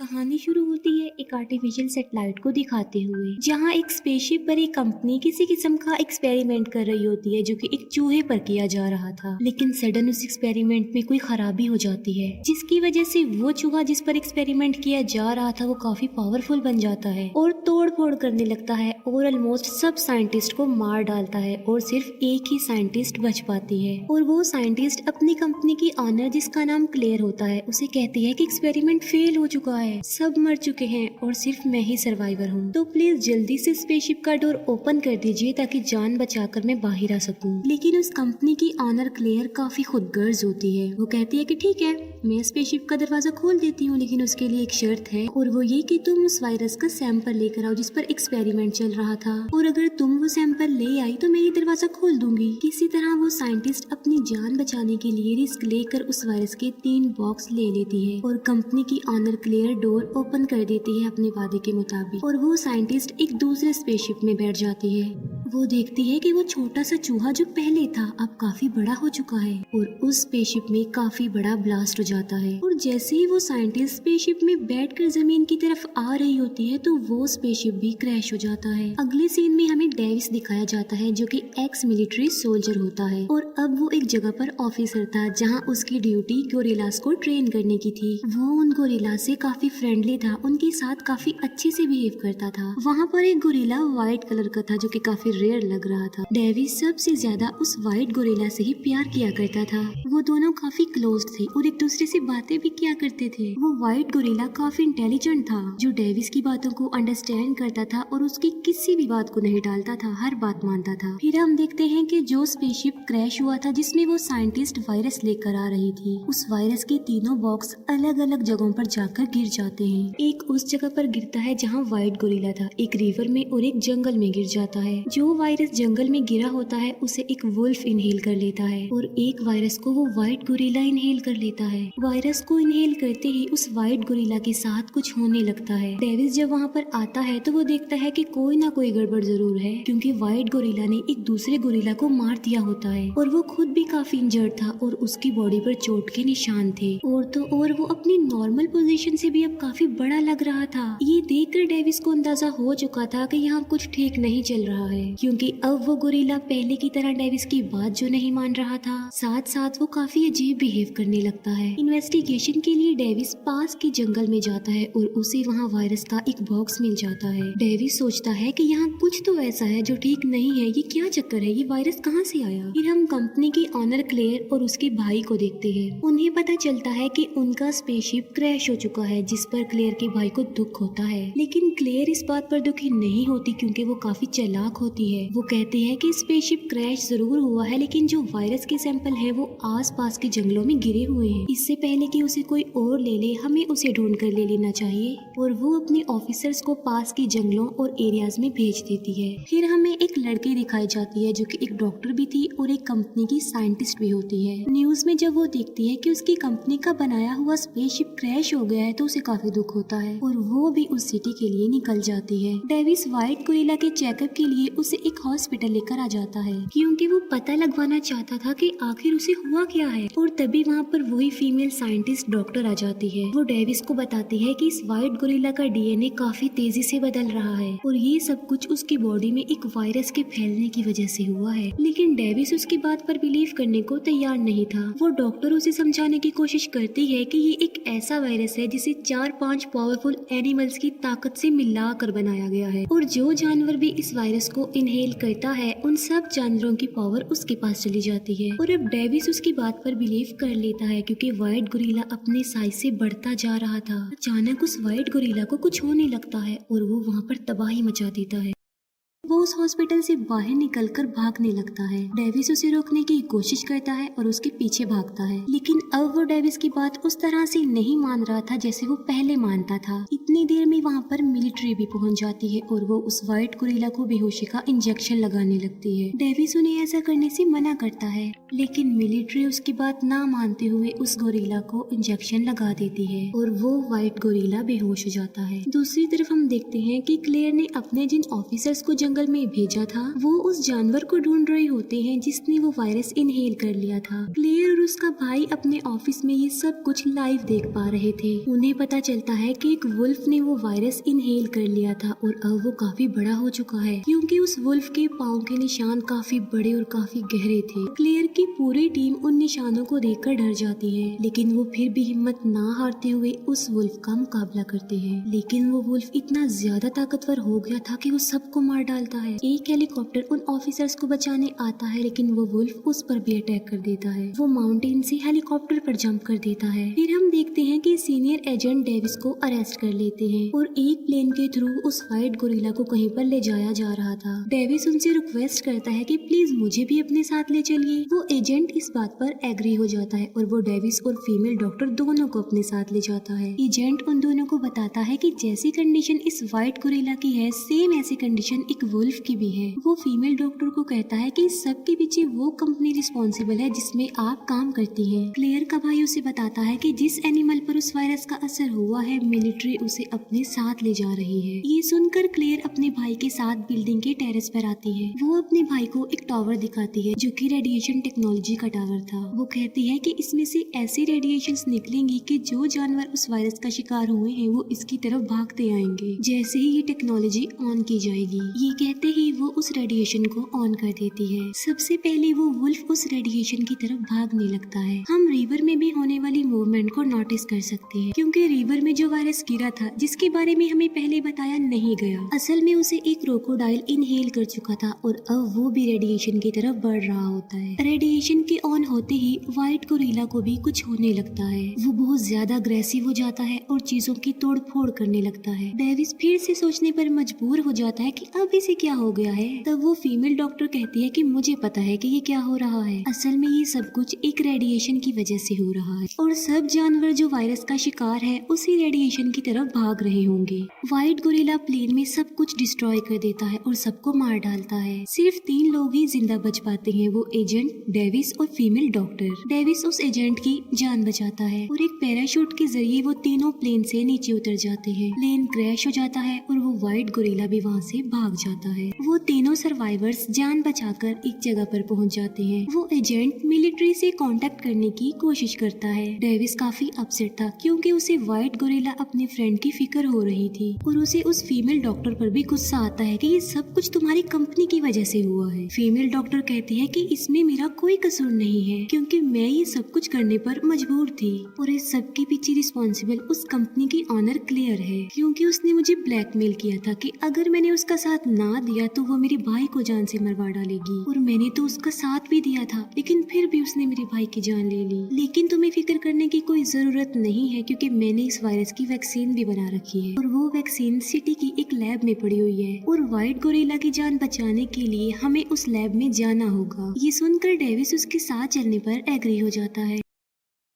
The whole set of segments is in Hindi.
कहानी शुरू होती है एक आर्टिफिशियल सैटेलाइट को दिखाते हुए, जहां एक स्पेसशिप पर एक कंपनी किसी किस्म का एक्सपेरिमेंट कर रही होती है जो कि एक चूहे पर किया जा रहा था। लेकिन सडन उस एक्सपेरिमेंट में कोई खराबी हो जाती है, जिसकी वजह से वो चूहा जिस पर एक्सपेरिमेंट किया जा रहा था वो काफी पावरफुल बन जाता है और तोड़ फोड़ करने लगता है और ऑलमोस्ट सब साइंटिस्ट को मार डालता है और सिर्फ एक ही साइंटिस्ट बच पाती है। और वो साइंटिस्ट अपनी कंपनी की ऑनर, जिसका नाम क्लेयर होता है, उसे कहती है कि एक्सपेरिमेंट फेल हो चुका है, सब मर चुके हैं और सिर्फ मैं ही सर्वाइवर हूँ, तो प्लीज जल्दी से स्पेसशिप का डोर ओपन कर दीजिए ताकि जान बचाकर मैं बाहर आ सकूं। लेकिन उस कंपनी की ऑनर क्लेयर काफी खुदगर्ज होती है। वो कहती है कि ठीक है, मैं स्पेसशिप का दरवाजा खोल देती हूँ, लेकिन उसके लिए एक शर्त है, और वो ये कि तुम उस वायरस का सैंपल लेकर आओ जिस पर एक्सपेरिमेंट चल रहा था, और अगर तुम वो सैंपल ले आई तो मैं ये दरवाजा खोल दूंगी। किसी तरह वो साइंटिस्ट अपनी जान बचाने के लिए रिस्क लेकर उस वायरस के 3 बॉक्स ले लेती है और कंपनी की ऑनर क्लेयर डोर ओपन कर देती है अपने वादे के मुताबिक, और वो साइंटिस्ट एक दूसरे स्पेसशिप में बैठ जाती है। वो देखती है कि वो छोटा सा चूहा जो पहले था अब काफी बड़ा हो चुका है और उस स्पेसशिप में काफी बड़ा ब्लास्ट हो जाता है। और जैसे ही वो साइंटिस्ट स्पेसशिप में बैठकर जमीन की तरफ आ रही होती है तो वो स्पेसशिप भी क्रैश हो जाता है। अगले सीन में हमें डेविस दिखाया जाता है जो कि एक्स मिलिट्री सोल्जर होता है, और अब वो एक जगह पर ऑफिसर था जहाँ उसकी ड्यूटी गोरिल्लास को ट्रेन करने की थी। वो उन गोरिल्ला से काफी फ्रेंडली था, उनके साथ काफी अच्छे से बिहेव करता था। वहाँ पर एक गोरिल्ला व्हाइट कलर का था जो कि काफी रेयर लग रहा था। डेविस सबसे ज्यादा उस व्हाइट गोरिल्ला से ही प्यार किया करता था। वो दोनों काफी क्लोज थे और एक दूसरे से बातें भी किया करते थे। वो व्हाइट गोरिल्ला काफी इंटेलिजेंट था जो डेविस की बातों को अंडरस्टैंड करता था और उसकी किसी भी बात को नहीं टालता था, हर बात मानता था। फिर हम देखते हैं कि जो स्पेसशिप क्रैश हुआ था जिसमें वो साइंटिस्ट वायरस लेकर आ रही थी, उस वायरस के तीनों बॉक्स अलग अलग जगहों पर जाकर गिर जाते हैं। एक उस जगह पर गिरता है जहाँ व्हाइट गोरिल्ला था, एक रिवर में और एक जंगल में गिर जाता है। जो वायरस जंगल में गिरा होता है उसे एक वुल्फ इनहेल कर लेता है और एक वायरस को वो व्हाइट गोरिल्ला इनहेल कर लेता है। वायरस को इनहेल करते ही उस व्हाइट गोरिल्ला के साथ कुछ होने लगता है। डेविस जब वहाँ पर आता है तो वो देखता है कि कोई ना कोई गड़बड़ जरूर है, क्योंकि व्हाइट गोरिल्ला ने एक दूसरे गोरिल्ला को मार दिया होता है और वो खुद भी काफी इंजर्ड था और उसकी बॉडी पर चोट के निशान थे, और वो अपनी नॉर्मल पोजीशन से भी अब काफी बड़ा लग रहा था। ये देखकर डेविस को अंदाजा हो चुका था कि यहाँ कुछ ठीक नहीं चल रहा है, क्योंकि अब वो गोरिल्ला पहले की तरह डेविस की बात जो नहीं मान रहा था, साथ साथ वो काफी अजीब बिहेव करने लगता है। इन्वेस्टिगेशन के लिए डेविस पास के जंगल में जाता है और उसे वहाँ वायरस का एक बॉक्स मिल जाता है। डेविस सोचता है कि यहाँ कुछ तो ऐसा है जो ठीक नहीं है, ये क्या चक्कर है, ये वायरस कहाँ से आया। फिर हम कंपनी की ऑनर क्लेयर और उसके भाई को देखते हैं। उन्हें पता चलता है कि उनका स्पेसशिप क्रैश हो चुका है, जिस पर क्लेयर के भाई को दुख होता है। लेकिन क्लेयर इस बात पर दुखी नहीं होती क्योंकि वो काफी चालाक होती है। वो कहती है कि स्पेसशिप क्रैश जरूर हुआ है, लेकिन जो वायरस के सैंपल है वो आसपास के जंगलों में गिरे हुए हैं। इससे पहले कि उसे कोई और ले ले, हमें उसे ढूंढ कर ले लेना चाहिए। और वो अपने ऑफिसर्स को पास के जंगलों और एरियाज में भेज देती है। फिर हमें एक लड़की दिखाई जाती है जो कि एक डॉक्टर भी थी और एक कंपनी की साइंटिस्ट भी होती है। न्यूज में जब वो देखती है कि उसकी कंपनी का बनाया हुआ स्पेसशिप क्रैश हो गया है तो उसे काफी दुख होता है और वो भी उस सिटी के लिए निकल जाती है। डेविस व्हाइट गोरिल्ला के चेकअप के लिए उसे एक हॉस्पिटल लेकर आ जाता है, क्योंकि वो पता लगवाना चाहता था कि आखिर उसे हुआ क्या है। और तभी वहाँ पर वही फीमेल साइंटिस्ट डॉक्टर आ जाती है। वो डेविस को बताती है कि इस व्हाइट गोरिल्ला का डीएनए काफी तेजी से बदल रहा है और ये सब कुछ उसकी बॉडी में एक वायरस के फैलने की वजह से हुआ है। लेकिन डेविस उसकी बात पर बिलीव करने को तैयार नहीं था। वो डॉक्टर उसे समझाने की कोशिश करती है कि ये एक ऐसा वायरस है जिसे 4-5 पावरफुल एनिमल्स की ताकत से मिलाकर बनाया गया है, और जो जानवर भी इस वायरस को इनहेल करता है उन सब जानवरों की पावर उसके पास चली जाती है। और अब डेविस उसकी बात पर बिलीव कर लेता है क्योंकि व्हाइट गोरिल्ला अपने साइज से बढ़ता जा रहा था। अचानक उस व्हाइट गोरिल्ला को कुछ होने लगता है और वो वहाँ पर तबाही मचा देता है। वो उस हॉस्पिटल से बाहर निकलकर भागने लगता है। डेविस उसे रोकने की कोशिश करता है और उसके पीछे भागता है, लेकिन अब वो डेविस की बात उस तरह से नहीं मान रहा था जैसे वो पहले मानता था। इतनी देर में वहाँ पर मिलिट्री भी पहुँच जाती है और वो उस व्हाइट गोरिल्ला को बेहोशी का इंजेक्शन लगाने लगती है। डेविस उन्हें ऐसा करने से मना करता है, लेकिन मिलिट्री उसकी बात ना मानते हुए उस गोरिल्ला को इंजेक्शन लगा देती है और वो व्हाइट गोरिल्ला बेहोश हो जाता है। दूसरी तरफ हम देखते हैं कि क्लेयर ने अपने जिन ऑफिसर्स को जंगल जंगल में भेजा था वो उस जानवर को ढूंढ रहे होते हैं जिसने वो वायरस इनहेल कर लिया था। क्लेयर और उसका भाई अपने ऑफिस में ये सब कुछ लाइव देख पा रहे थे। उन्हें पता चलता है कि एक वुल्फ ने वो वायरस इनहेल कर लिया था और अब वो काफी बड़ा हो चुका है, क्योंकि उस वुल्फ के पाँव के निशान काफी बड़े और काफी गहरे थे। क्लेयर की पूरी टीम उन निशानों को देखकर डर जाती है, लेकिन वो फिर भी हिम्मत ना हारते हुए उस वुल्फ का मुकाबला करते हैं। लेकिन वो वुल्फ इतना ज्यादा ताकतवर हो गया था कि वो सबको मार डालता है। एक हेलीकॉप्टर उन ऑफिसर्स को बचाने आता है, लेकिन वो वुल्फ उस पर भी अटैक कर देता है। वो माउंटेन से हेलीकॉप्टर पर जंप कर देता है। फिर हम देखते हैं कि सीनियर एजेंट डेविस को अरेस्ट कर लेते हैं और एक प्लेन के थ्रू उस व्हाइट गोरिल्ला को कहीं पर ले जाया जा रहा था। डेविस उनसे रिक्वेस्ट करता है कि प्लीज मुझे भी अपने साथ ले चलिए। वो एजेंट इस बात पर एग्री हो जाता है और वो डेविस और फीमेल डॉक्टर दोनों को अपने साथ ले जाता है। एजेंट उन दोनों को बताता है कि जैसी कंडीशन इस व्हाइट गोरिल्ला की है, सेम ऐसी कंडीशन एक वुल्फ की भी है। वो फीमेल डॉक्टर को कहता है कि इस सब के पीछे वो कंपनी रिस्पॉन्सिबल है जिसमें आप काम करती है। क्लेयर का भाई उसे बताता है कि जिस एनिमल पर उस वायरस का असर हुआ है, मिलिट्री उसे अपने साथ ले जा रही है। ये सुनकर क्लेयर अपने भाई के साथ बिल्डिंग के टेरेस पर आती है। वो अपने भाई को एक टावर दिखाती है जो कि रेडिएशन टेक्नोलॉजी का टावर था। वो कहती है कि इसमें से ऐसी रेडिएशंस निकलेंगी कि जो जानवर उस वायरस का शिकार हुए हैं वो इसकी तरफ भागते आएंगे जैसे ही ये टेक्नोलॉजी ऑन की जाएगी। ये कहते ही वो उस रेडिएशन को ऑन कर देती है। सबसे पहले वो वुल्फ उस रेडिएशन की तरफ भागने लगता है। हम रिवर में भी होने वाली मूवमेंट को नोटिस कर सकते हैं, क्योंकि रिवर में जो वायरस गिरा था जिसके बारे में हमें पहले बताया नहीं गया, असल में उसे एक क्रोकोडाइल इनहेल कर चुका था और अब वो भी रेडिएशन की तरफ बढ़ रहा होता है। रेडिएशन के ऑन होते ही व्हाइट गोरिल्ला को भी कुछ होने लगता है। वो बहुत ज्यादा अग्रेसिव हो जाता है और चीजों की तोड़ फोड़ करने लगता है। डेविस फिर से सोचने पर मजबूर हो जाता है कि अब इसे क्या हो गया है। तब वो फीमेल डॉक्टर कहती है कि मुझे पता है कि ये क्या हो रहा है। असल में ये सब कुछ एक रेडिएशन की वजह से हो रहा है और सब जानवर जो वायरस का शिकार है उसी रेडिएशन की तरफ भाग रहे होंगे। व्हाइट गोरिल्ला प्लेन में सब कुछ डिस्ट्रॉय कर देता है और सबको मार डालता है। सिर्फ 3 लोग ही जिंदा बच पाते हैं, वो एजेंट, डेविस और फीमेल डॉक्टर। डेविस उस एजेंट की जान बचाता है और एक पैराशूट के जरिए वो तीनों प्लेन से नीचे उतर जाते हैं। प्लेन क्रैश हो जाता है और वो व्हाइट गोरिल्ला भी वहाँ से भाग जाता है। वो तीनों सर्वाइवर्स जान बचाकर एक जगह पर पहुँच जाते हैं। वो एजेंट मिलिट्री से कांटेक्ट करने की कोशिश करता है। डेविस काफी अपसेट था क्योंकि उसे व्हाइट गोरिल्ला अपने फ्रेंड की फिक्र हो रही थी और उसे उस फीमेल डॉक्टर पर भी गुस्सा आता है कि ये सब कुछ तुम्हारी कंपनी की वजह से हुआ है। फीमेल डॉक्टर कहती है कि इसमें मेरा कोई कसूर नहीं है क्योंकि मैं ये सब कुछ करने पर मजबूर थी और इस सब के पीछे रिस्पॉन्सिबल उस कंपनी की ऑनर क्लेयर है, क्योंकि उसने मुझे ब्लैकमेल किया था कि अगर मैंने उसका साथ ना दिया तो वो मेरे भाई को जान से मरवा डालेगी और मैंने तो उसका साथ भी दिया था, लेकिन फिर भी उसने मेरे भाई की जान ले ली। लेकिन तुम्हें फिक्र करने की कोई जरूरत नहीं है क्योंकि मैंने इस वायरस की वैक्सीन भी बना रखी है और वो वैक्सीन सिटी की एक लैब में पड़ी हुई है और व्हाइट गोरिल्ला की जान बचाने के लिए हमें उस लैब में जाना होगा। ये सुनकर डेविस उसके साथ चलने पर एग्री हो जाता है।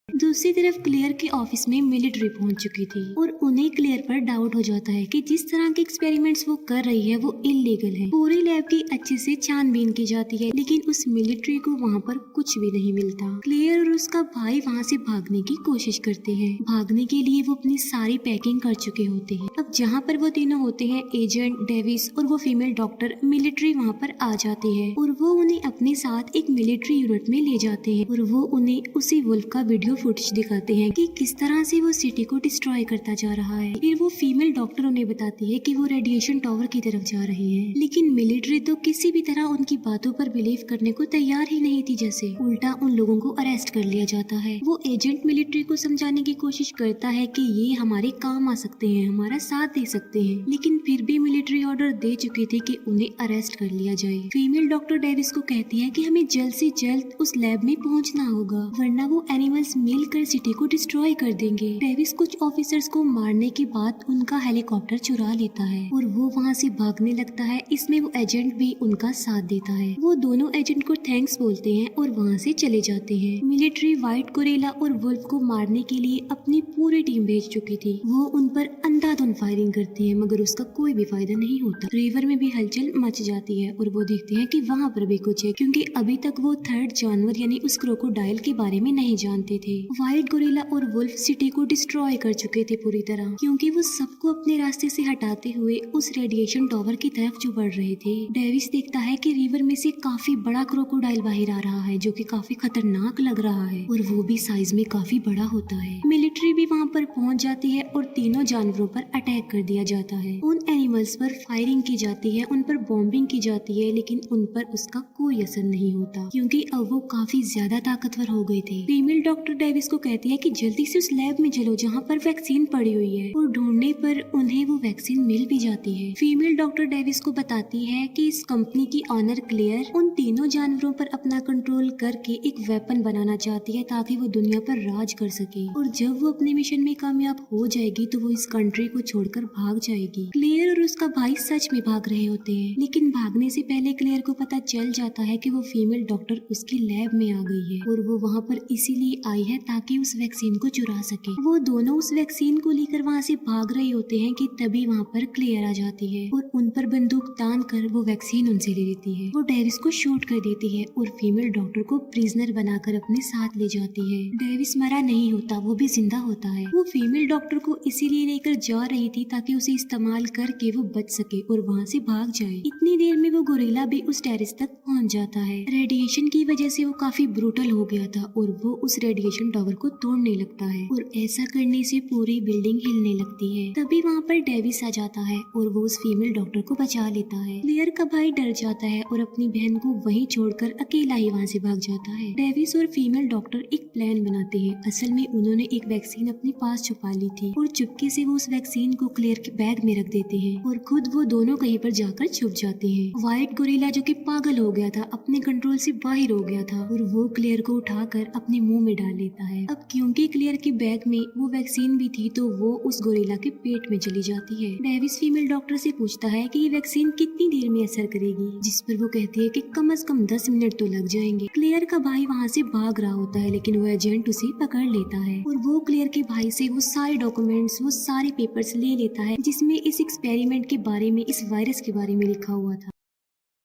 दूसरी तरफ क्लेयर के ऑफिस में मिलिट्री पहुंच चुकी थी और उन्हें क्लेयर पर डाउट हो जाता है कि जिस तरह के एक्सपेरिमेंट्स वो कर रही है वो इलीगल है। पूरी लैब की अच्छे से छानबीन की जाती है, लेकिन उस मिलिट्री को वहाँ पर कुछ भी नहीं मिलता। क्लेयर और उसका भाई वहाँ से भागने की कोशिश करते हैं। भागने के लिए वो अपनी सारी पैकिंग कर चुके होते हैं। अब जहाँ पर वो तीनों होते हैं, एजेंट, डेविस और वो फीमेल डॉक्टर, मिलिट्री वहाँ पर आ जाती है और वो उन्हें अपने साथ एक मिलिट्री यूनिट में ले जाते हैं और वो उन्हें उसी वुल्फ का वीडियो फुटेज दिखाते हैं कि किस तरह से वो सिटी को डिस्ट्रॉय करता जा रहा है। फिर वो फीमेल डॉक्टर उन्हें बताती है कि वो रेडिएशन टावर की तरफ जा रहे हैं, लेकिन मिलिट्री तो किसी भी तरह उनकी बातों पर बिलीव करने को तैयार ही नहीं थी। जैसे उल्टा उन लोगों को अरेस्ट कर लिया जाता है। वो एजेंट मिलिट्री को समझाने की कोशिश करता है कि ये हमारे काम आ सकते हैं, हमारा साथ दे सकते हैं, लेकिन फिर भी मिलिट्री ऑर्डर दे चुकी थी कि उन्हें अरेस्ट कर लिया जाए। फीमेल डॉक्टर डेविस को कहती है कि हमें जल्द से जल्द उस लैब में पहुंचना होगा, वरना वो एनिमल्स मिलकर सिटी को डिस्ट्रॉय कर देंगे। डेविस कुछ ऑफिसर्स को मारने के बाद उनका हेलीकॉप्टर चुरा लेता है और वो वहाँ से भागने लगता है। इसमें वो एजेंट भी उनका साथ देता है। वो दोनों एजेंट को थैंक्स बोलते हैं और वहाँ से चले जाते हैं। मिलिट्री व्हाइट गोरिल्ला और वुल्फ को मारने के लिए अपनी पूरी टीम भेज चुकी थी। वो उन पर अंधाधुंध फायरिंग करती है, मगर उसका कोई भी फायदा नहीं होता। रिवर में भी हलचल मच जाती है और वो देखते हैं कि वहाँ पर भी कुछ है, क्योंकि अभी तक वो थर्ड जानवर यानी उस क्रोकोडाइल के बारे में नहीं जानते थे। व्हाइट गोरिल्ला और वुल्फ सिटी को डिस्ट्रॉय कर चुके थे पूरी तरह, क्योंकि वो सबको अपने रास्ते से हटाते हुए उस रेडिएशन टावर की तरफ जो बढ़ रहे थे। डेविस देखता है कि रिवर में से काफी बड़ा क्रोकोडाइल बाहर आ रहा है, जो कि काफी खतरनाक लग रहा है और वो भी साइज में काफी बड़ा होता है। मिलिट्री भी वहाँ पर पहुँच जाती है और तीनों जानवरों पर अटैक कर दिया जाता है। उन एनिमल्स पर फायरिंग की जाती है, उन पर बॉम्बिंग की जाती है, लेकिन उन पर उसका कोई असर नहीं होता, क्योंकि अब वो काफी ज्यादा ताकतवर हो गए थे। फीमेल डॉक्टर डेविस को कहती है कि जल्दी से उस लैब में चलो जहाँ पर वैक्सीन पड़ी हुई है, और ढूंढने पर उन्हें वो वैक्सीन मिल भी जाती है। फीमेल डॉक्टर डेविस को बताती है कि इस कंपनी की ऑनर क्लेयर उन तीनों जानवरों पर अपना कंट्रोल करके एक वेपन बनाना चाहती है, ताकि वो दुनिया पर राज कर सके, और जब वो अपने मिशन में कामयाब हो जाएगी तो वो इस कंट्री को छोड़कर भाग जाएगी। क्लेयर और उसका भाई सच में भाग रहे होते हैं, लेकिन भागने से पहले क्लेयर को पता चल जाता है कि वो फीमेल डॉक्टर उसकी लैब में आ गई है, और वो वहाँ पर इसीलिए आई है ताकि उस वैक्सीन को चुरा सके। वो दोनों उस वैक्सीन को लेकर वहाँ से भाग रहे होते हैं कि तभी वहाँ पर क्लेयर आ जाती है और उन पर बंदूक तान कर वो वैक्सीन उनसे ले लेती है। वो डेविस को शूट कर देती है और फीमेल डॉक्टर को प्रिजनर बनाकर अपने साथ ले जाती है। डेविस मरा नहीं होता, वो भी जिंदा होता है। वो फीमेल डॉक्टर को इसीलिए लेकर जा रही थी ताकि उसे इस्तेमाल करके वो बच सके और वहाँ से भाग जाए। इतनी देर में वो गोरिल्ला भी उस टेरेस तक पहुँच जाता है। रेडिएशन की वजह से वो काफी ब्रूटल हो गया था और वो उस रेडिएशन टावर को तोड़ने लगता है, और ऐसा करने से पूरी बिल्डिंग हिलने लगती है। तभी वहाँ पर डेविस आ जाता है और वो उस फीमेल डॉक्टर को बचा लेता है। क्लेयर का भाई डर जाता है और अपनी बहन को वहीं छोड़कर अकेला ही वहाँ से भाग जाता है। डेविस और फीमेल डॉक्टर एक प्लान बनाते हैं। असल में उन्होंने एक वैक्सीन अपने पास छुपा ली थी और चुपके से वो उस वैक्सीन को क्लेयर के बैग में रख देते हैं और खुद वो दोनों कहीं पर जाकर छुप जाते हैं। व्हाइट गोरिल्ला जो कि पागल हो गया था, अपने कंट्रोल से बाहर हो गया था, और वो क्लेयर को उठाकर अपने मुंह में डाल लेता है। अब क्योंकि क्लेयर के बैग में वो वैक्सीन भी थी तो वो उस गोरिल्ला के पेट में चली जाती है। डेविस फीमेल डॉक्टर से पूछता है कि ये वैक्सीन कितनी देर में असर करेगी, जिस पर वो कहती है कि कम से कम 10 मिनट तो लग जाएंगे। क्लेयर का भाई वहाँ से भाग रहा होता है, लेकिन वो एजेंट उसे पकड़ लेता है और वो क्लेयर के भाई से वो सारे डॉक्यूमेंट्स, वो सारे पेपर्स ले लेता है जिसमें इस एक्सपेरिमेंट के बारे में, इस वायरस के बारे में लिखा हुआ था।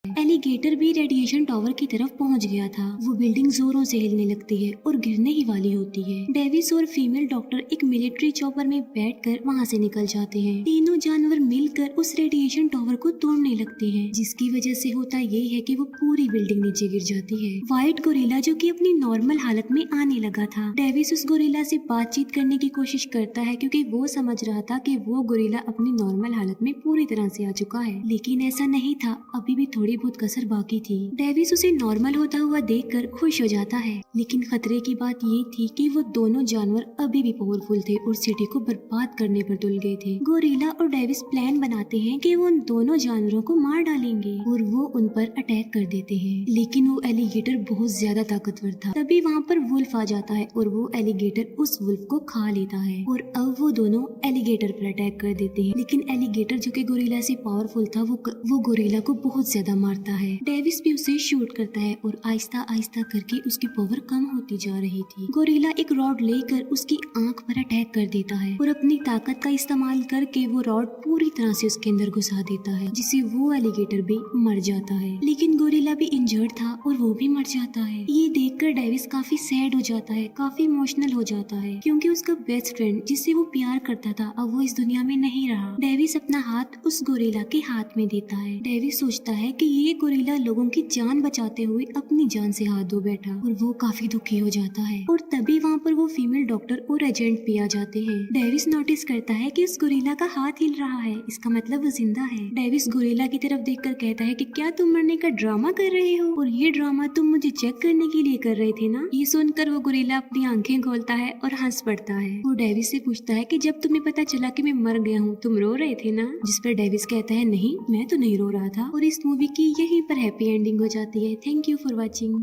एलिगेटर भी रेडिएशन टावर की तरफ पहुंच गया था। वो बिल्डिंग जोरों से हिलने लगती है और गिरने ही वाली होती है। डेविस और फीमेल डॉक्टर एक मिलिट्री चॉपर में बैठकर वहां से निकल जाते हैं। तीनों जानवर मिलकर उस रेडिएशन टावर को तोड़ने लगते हैं, जिसकी वजह से होता ये है कि वो पूरी बिल्डिंग नीचे गिर जाती है। व्हाइट गोरिल्ला जो कि अपनी नॉर्मल हालत में आने लगा था। डेविस उस गोरिल्ला से बातचीत करने की कोशिश करता है, क्योंकि वो समझ रहा था कि वो गोरिल्ला अपनी नॉर्मल हालत में पूरी तरह से आ चुका है, लेकिन ऐसा नहीं था। अभी भी थोड़ी बहुत कसर बाकी थी। डेविस उसे नॉर्मल होता हुआ देखकर खुश हो जाता है, लेकिन खतरे की बात ये थी कि वो दोनों जानवर अभी भी पावरफुल थे और सिटी को बर्बाद करने पर तुल गए थे। गोरिल्ला और डेविस प्लान बनाते हैं कि वो उन दोनों जानवरों को मार डालेंगे और वो उन पर अटैक कर देते हैं, लेकिन वो एलिगेटर बहुत ज्यादा ताकतवर था। तभी वहाँ पर वुल्फ आ जाता है और वो एलिगेटर उस वुल्फ को खा लेता है, और अब वो दोनों एलिगेटर पर अटैक कर देते हैं। लेकिन एलिगेटर जो कि गोरिल्ला से पावरफुल था, वो गोरिल्ला को बहुत ज्यादा मारता है। डेविस भी उसे शूट करता है और आहिस्ता आहिस्ता करके उसकी पावर कम होती जा रही थी। गोरिल्ला एक रॉड लेकर उसकी आंख पर अटैक कर देता है और अपनी ताकत का इस्तेमाल करके वो रॉड पूरी तरह से उसके अंदर घुसा देता है, जिससे वो एलिगेटर भी मर जाता है। लेकिन गोरिल्ला भी इंजर्ड था और वो भी मर जाता है। ये देखकर डेविस काफी सैड हो जाता है, काफी इमोशनल हो जाता है, क्योंकि उसका बेस्ट फ्रेंड जिससे वो प्यार करता था अब वो इस दुनिया में नहीं रहा। डेविस अपना हाथ उस गोरिल्ला के हाथ में देता है। डेविस सोचता है कि ये गोरिल्ला लोगों की जान बचाते हुए अपनी जान से हाथ धो बैठा, और वो काफी दुखी हो जाता है। और तभी वहाँ पर वो फीमेल डॉक्टर और एजेंट भी आ जाते हैं। डेविस नोटिस करता है कि उस गोरिल्ला का हाथ हिल रहा है, इसका मतलब वो जिंदा है। डेविस गोरिल्ला की तरफ देखकर कहता है कि क्या तुम मरने का ड्रामा कर रहे हो, और ये ड्रामा तुम मुझे चेक करने के लिए कर रहे थे ना। ये सुनकर वो गोरिल्ला अपनी आंखें खोलता है और हंस पड़ता है। वो डेविस से पूछता है कि जब तुम्हें पता चला कि मैं मर गया हूँ तुम रो रहे थे ना, जिस पर डेविस कहता है नहीं, मैं तो नहीं रो रहा था। और इस मूवी की यहीं पर हैप्पी एंडिंग हो जाती है। Thank you for watching.